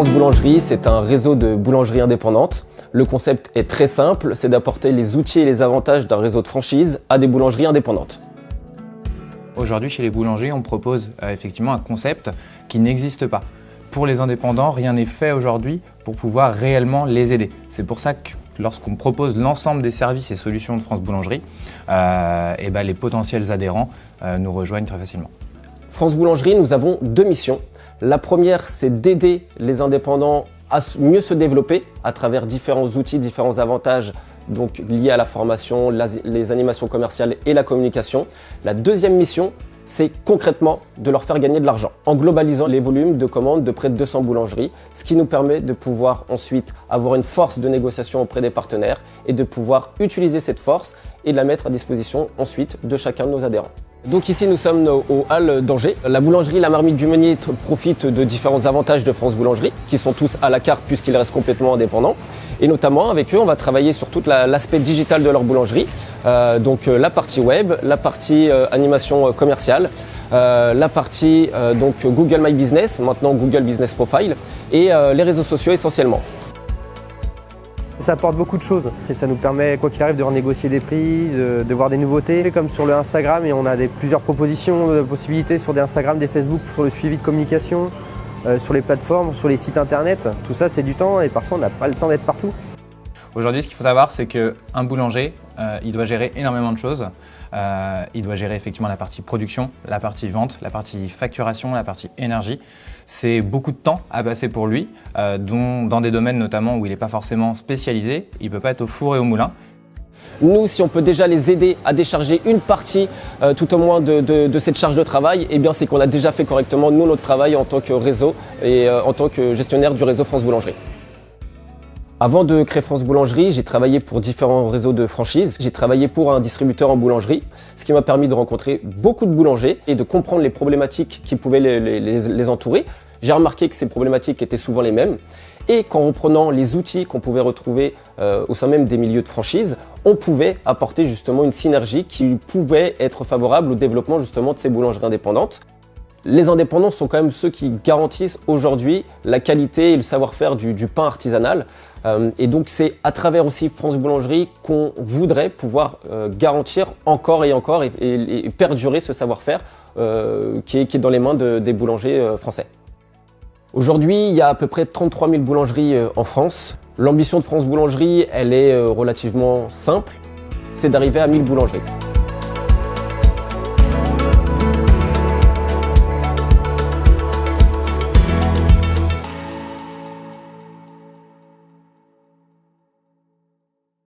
France Boulangerie, c'est un réseau de boulangeries indépendantes. Le concept est très simple, c'est d'apporter les outils et les avantages d'un réseau de franchise à des boulangeries indépendantes. Aujourd'hui, chez les boulangers, on propose effectivement un concept qui n'existe pas. Pour les indépendants, rien n'est fait aujourd'hui pour pouvoir réellement les aider. C'est pour ça que lorsqu'on propose l'ensemble des services et solutions de France Boulangerie, les potentiels adhérents nous rejoignent très facilement. France Boulangerie, nous avons deux missions. La première, c'est d'aider les indépendants à mieux se développer à travers différents outils, différents avantages donc liés à la formation, les animations commerciales et la communication. La deuxième mission, c'est concrètement de leur faire gagner de l'argent en globalisant les volumes de commandes de près de 200 boulangeries, ce qui nous permet de pouvoir ensuite avoir une force de négociation auprès des partenaires et de pouvoir utiliser cette force et de la mettre à disposition ensuite de chacun de nos adhérents. Donc ici nous sommes au Halles d'Angers. La boulangerie La Marmite du Meunier profite de différents avantages de France Boulangerie qui sont tous à la carte puisqu'ils restent complètement indépendants. Et notamment avec eux on va travailler sur tout l'aspect digital de leur boulangerie. Donc la partie web, la partie animation commerciale, la partie donc Google My Business, maintenant Google Business Profile et les réseaux sociaux essentiellement. Ça apporte beaucoup de choses et ça nous permet, quoi qu'il arrive, de renégocier des prix, de voir des nouveautés. Comme sur le Instagram, et on a plusieurs propositions de possibilités sur des Instagram, des Facebook, sur le suivi de communication, sur les plateformes, sur les sites internet. Tout ça, c'est du temps et parfois on n'a pas le temps d'être partout. Aujourd'hui, ce qu'il faut savoir, c'est qu'un boulanger, il doit gérer énormément de choses. Il doit gérer effectivement la partie production, la partie vente, la partie facturation, la partie énergie. C'est beaucoup de temps à passer pour lui, dans des domaines notamment où il n'est pas forcément spécialisé. Il ne peut pas être au four et au moulin. Nous, si on peut déjà les aider à décharger une partie tout au moins de cette charge de travail, eh bien c'est qu'on a déjà fait correctement nous notre travail en tant que réseau et en tant que gestionnaire du réseau France Boulangerie. Avant de créer France Boulangerie, j'ai travaillé pour différents réseaux de franchise. J'ai travaillé pour un distributeur en boulangerie, ce qui m'a permis de rencontrer beaucoup de boulangers et de comprendre les problématiques qui pouvaient les entourer. J'ai remarqué que ces problématiques étaient souvent les mêmes et qu'en reprenant les outils qu'on pouvait retrouver au sein même des milieux de franchise, on pouvait apporter justement une synergie qui pouvait être favorable au développement justement de ces boulangeries indépendantes. Les indépendants sont quand même ceux qui garantissent aujourd'hui la qualité et le savoir-faire du pain artisanal. Et donc c'est à travers aussi France Boulangerie qu'on voudrait pouvoir garantir encore et encore et perdurer ce savoir-faire qui est dans les mains des boulangers français. Aujourd'hui, il y a à peu près 33 000 boulangeries en France. L'ambition de France Boulangerie, elle est relativement simple, c'est d'arriver à 1000 boulangeries.